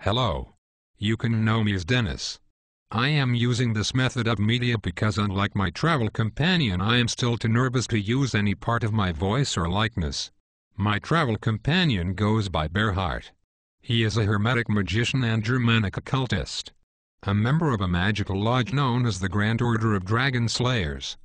Hello. You can know me as Dennis. I am using this method of media because unlike my travel companion I am still too nervous to use any part of my voice or likeness. My travel companion goes by Beart. He is a hermetic magician and Germanic occultist. A member of a magical lodge known as the Grand Order of Dragon Slayers.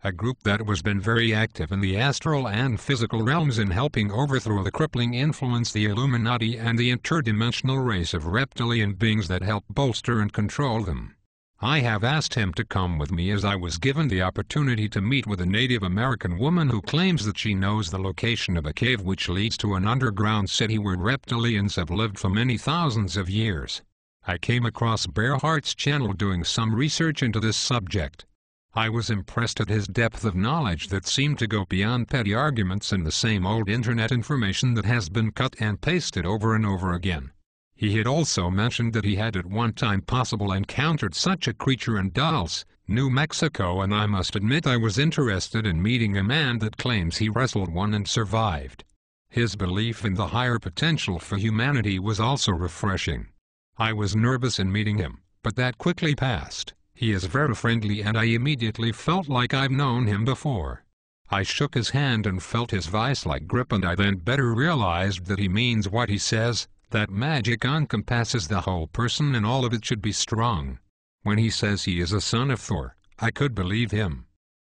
A group that has been very active in the astral and physical realms in helping overthrow the crippling influence the Illuminati and the interdimensional race of reptilian beings that help bolster and control them. I have asked him to come with me as I was given the opportunity to meet with a Native American woman who claims that she knows the location of a cave which leads to an underground city where reptilians have lived for many thousands of years. I came across Beart's channel doing some research into this subject. I was impressed at his depth of knowledge that seemed to go beyond petty arguments and the same old internet information that has been cut and pasted over and over again. He had also mentioned that he had at one time possibly encountered such a creature in Dallas, New Mexico, and I must admit I was interested in meeting a man that claims he wrestled one and survived. His belief in the higher potential for humanity was also refreshing. I was nervous in meeting him, but that quickly passed. He is very friendly and I immediately felt like I've known him before. I shook his hand and felt his vice-like grip, and I then better realized that he means what he says, that magic encompasses the whole person and all of it should be strong. When he says he is a son of Thor, I could believe him.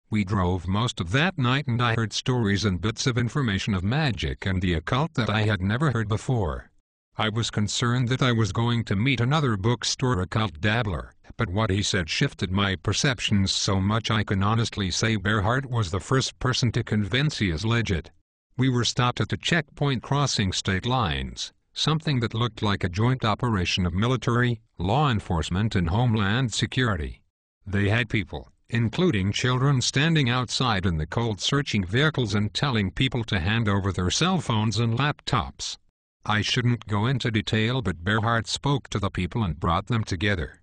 We drove most of that night and I heard stories and bits of information of magic and the occult that I had never heard before. I was concerned that I was going to meet another bookstore occult dabbler, but what he said shifted my perceptions so much I can honestly say Beart was the first person to convince he is legit. We were stopped at a checkpoint crossing state lines, something that looked like a joint operation of military, law enforcement and homeland security. They had people, including children, standing outside in the cold searching vehicles and telling people to hand over their cell phones and laptops. I shouldn't go into detail, but Beart spoke to the people and brought them together.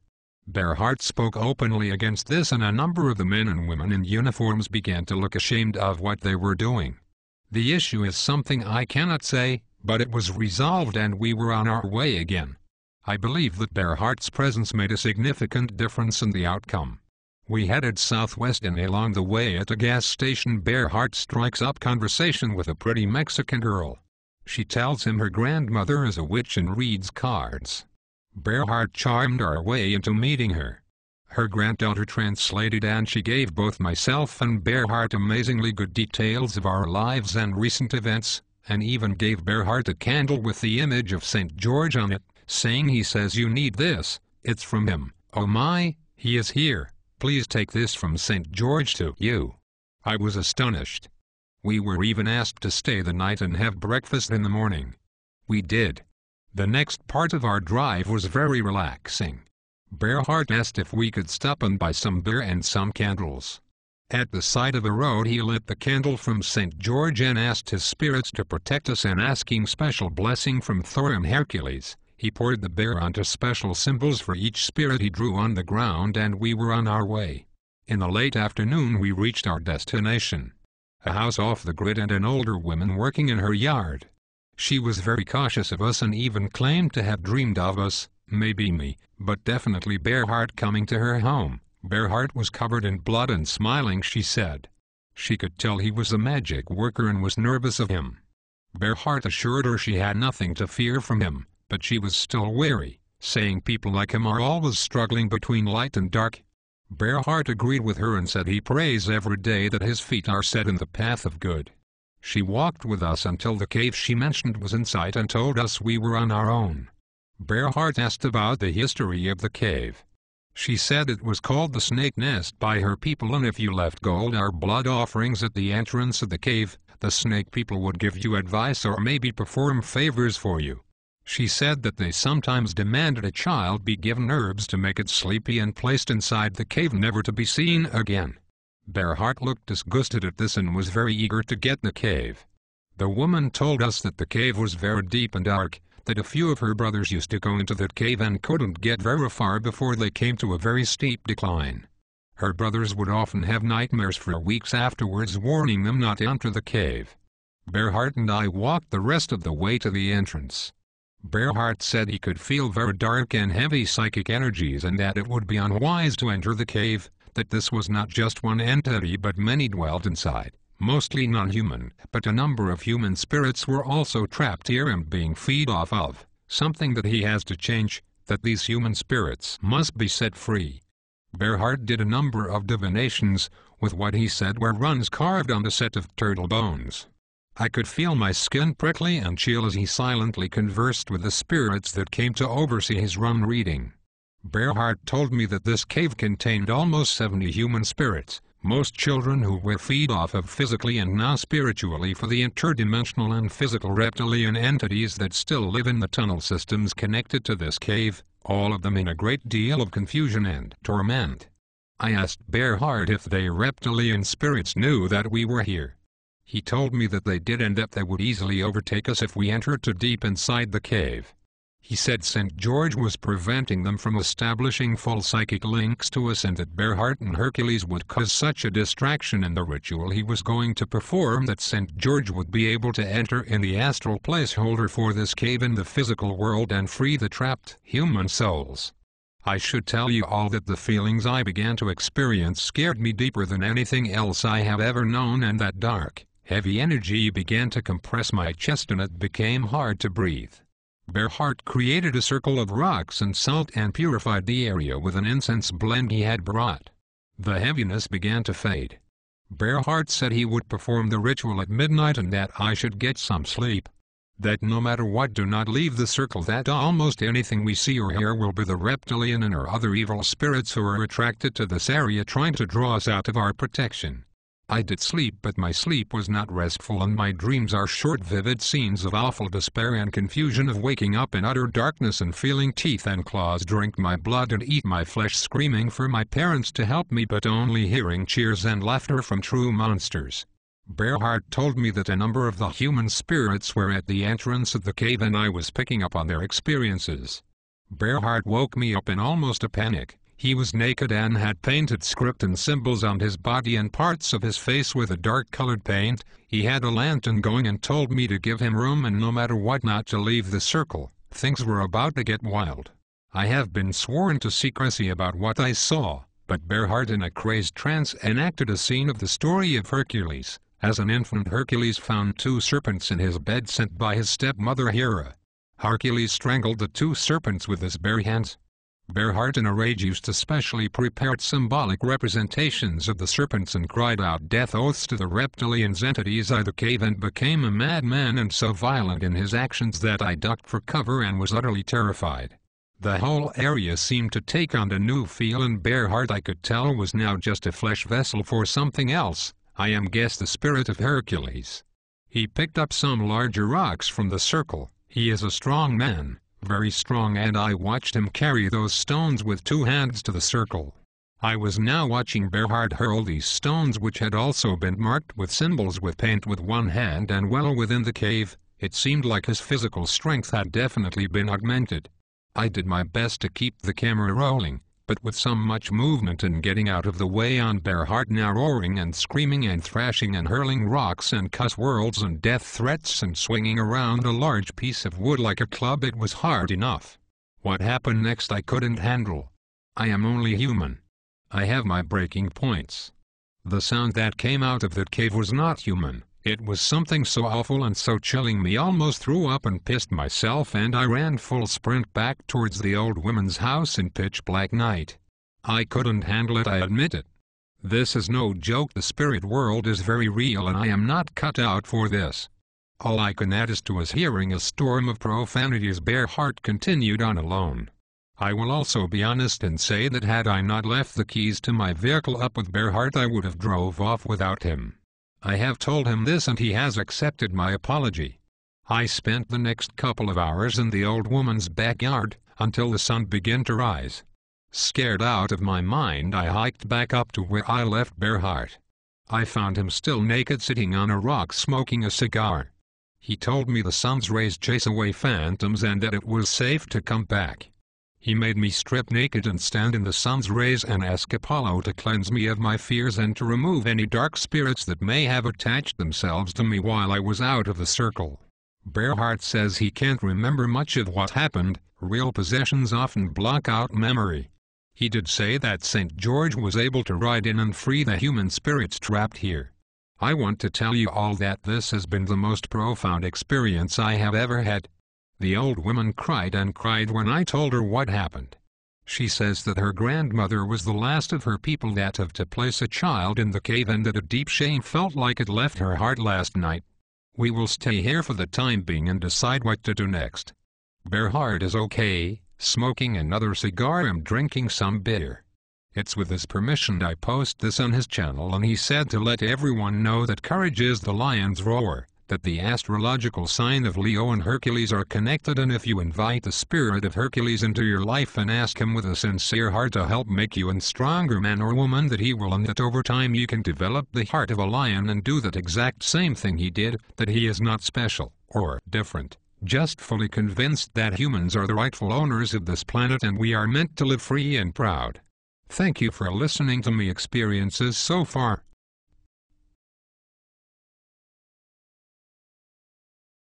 Beart spoke openly against this and a number of the men and women in uniforms began to look ashamed of what they were doing. The issue is something I cannot say, but it was resolved and we were on our way again. I believe that Beart's presence made a significant difference in the outcome. We headed southwest and along the way at a gas station Beart strikes up conversation with a pretty Mexican girl. She tells him her grandmother is a witch and reads cards. Beart charmed our way into meeting her. Her granddaughter translated and she gave both myself and Beart amazingly good details of our lives and recent events, and even gave Beart a candle with the image of St. George on it, saying he says you need this, it's from him. Oh my, he is here, please take this from St. George to you. I was astonished. We were even asked to stay the night and have breakfast in the morning. We did. The next part of our drive was very relaxing. Beart asked if we could stop and buy some beer and some candles. At the side of the road he lit the candle from St. George and asked his spirits to protect us, and asking special blessing from Thor and Hercules, he poured the beer onto special symbols for each spirit he drew on the ground, and we were on our way. In the late afternoon we reached our destination. A house off the grid and an older woman working in her yard. She was very cautious of us and even claimed to have dreamed of us, maybe me, but definitely Beart coming to her home. Beart was covered in blood and smiling, she said. She could tell he was a magic worker and was nervous of him. Beart assured her she had nothing to fear from him, but she was still wary, saying people like him are always struggling between light and dark. Beart agreed with her and said he prays every day that his feet are set in the path of good. She walked with us until the cave she mentioned was in sight and told us we were on our own. Beart asked about the history of the cave. She said it was called the Snake Nest by her people, and if you left gold or blood offerings at the entrance of the cave, the snake people would give you advice or maybe perform favors for you. She said that they sometimes demanded a child be given herbs to make it sleepy and placed inside the cave never to be seen again. Beart looked disgusted at this and was very eager to get the cave. The woman told us that the cave was very deep and dark, that a few of her brothers used to go into that cave and couldn't get very far before they came to a very steep decline. Her brothers would often have nightmares for weeks afterwards, warning them not to enter the cave. Beart and I walked the rest of the way to the entrance. Beart said he could feel very dark and heavy psychic energies and that it would be unwise to enter the cave, that this was not just one entity but many dwelt inside, mostly non-human, but a number of human spirits were also trapped here and being fed off of, something that he has to change, that these human spirits must be set free. Beart did a number of divinations, with what he said were runes carved on a set of turtle bones. I could feel my skin prickly and chill as he silently conversed with the spirits that came to oversee his rune reading. Beart told me that this cave contained almost 70 human spirits, most children who were fed off of physically and now spiritually for the interdimensional and physical reptilian entities that still live in the tunnel systems connected to this cave, all of them in a great deal of confusion and torment. I asked Beart if they reptilian spirits knew that we were here. He told me that they did and that they would easily overtake us if we entered too deep inside the cave. He said St. George was preventing them from establishing full psychic links to us and that Beart and Hercules would cause such a distraction in the ritual he was going to perform that St. George would be able to enter in the astral placeholder for this cave in the physical world and free the trapped human souls. I should tell you all that the feelings I began to experience scared me deeper than anything else I have ever known, and that dark, heavy energy began to compress my chest and it became hard to breathe. Beart created a circle of rocks and salt and purified the area with an incense blend he had brought. The heaviness began to fade. Beart said he would perform the ritual at midnight and that I should get some sleep. That no matter what, do not leave the circle, that almost anything we see or hear will be the reptilian and or other evil spirits who are attracted to this area trying to draw us out of our protection. I did sleep, but my sleep was not restful and my dreams are short vivid scenes of awful despair and confusion, of waking up in utter darkness and feeling teeth and claws drink my blood and eat my flesh, screaming for my parents to help me but only hearing cheers and laughter from true monsters. Beart told me that a number of the human spirits were at the entrance of the cave and I was picking up on their experiences. Beart woke me up in almost a panic. He was naked and had painted script and symbols on his body and parts of his face with a dark-colored paint. He had a lantern going and told me to give him room and no matter what not to leave the circle. Things were about to get wild. I have been sworn to secrecy about what I saw, but Beart in a crazed trance enacted a scene of the story of Hercules. As an infant, Hercules found 2 serpents in his bed sent by his stepmother Hera. Hercules strangled the 2 serpents with his bare hands. Beart in a rage used especially prepared symbolic representations of the serpents and cried out death oaths to the reptilians entities of the cave and became a madman and so violent in his actions that I ducked for cover and was utterly terrified. The whole area seemed to take on a new feel and Beart, I could tell, was now just a flesh vessel for something else. I am guess the spirit of Hercules. He picked up some larger rocks from the circle. He is a strong man. Very strong, and I watched him carry those stones with 2 hands to the circle. I was now watching Beart hurl these stones, which had also been marked with symbols with paint, with 1 hand, and well within the cave. It seemed like his physical strength had definitely been augmented. I did my best to keep the camera rolling, but with so much movement and getting out of the way on Beart now roaring and screaming and thrashing and hurling rocks and cuss words and death threats and swinging around a large piece of wood like a club, it was hard enough. What happened next I couldn't handle. I am only human. I have my breaking points. The sound that came out of that cave was not human. It was something so awful and so chilling me almost threw up and pissed myself, and I ran full sprint back towards the old woman's house in pitch black night. I couldn't handle it, I admit it. This is no joke. The spirit world is very real and I am not cut out for this. All I can add is to his hearing a storm of profanity as Beart continued on alone. I will also be honest and say that had I not left the keys to my vehicle up with Beart, I would have drove off without him. I have told him this and he has accepted my apology. I spent the next couple of hours in the old woman's backyard, until the sun began to rise. Scared out of my mind, I hiked back up to where I left Beart. I found him still naked, sitting on a rock smoking a cigar. He told me the sun's rays chase away phantoms and that it was safe to come back. He made me strip naked and stand in the sun's rays and ask Apollo to cleanse me of my fears and to remove any dark spirits that may have attached themselves to me while I was out of the circle. Beart says he can't remember much of what happened. Real possessions often block out memory. He did say that St. George was able to ride in and free the human spirits trapped here. I want to tell you all that this has been the most profound experience I have ever had. The old woman cried and cried when I told her what happened. She says that her grandmother was the last of her people that have to place a child in the cave and that a deep shame felt like it left her heart last night. We will stay here for the time being and decide what to do next. Beart is okay, smoking another cigar and drinking some beer. It's with his permission I post this on his channel, and he said to let everyone know that courage is the lion's roar, that the astrological sign of Leo and Hercules are connected, and if you invite the spirit of Hercules into your life and ask him with a sincere heart to help make you a stronger man or woman, that he will, and that over time you can develop the heart of a lion and do that exact same thing he did, that he is not special or different, just fully convinced that humans are the rightful owners of this planet and we are meant to live free and proud. Thank you for listening to my experiences so far.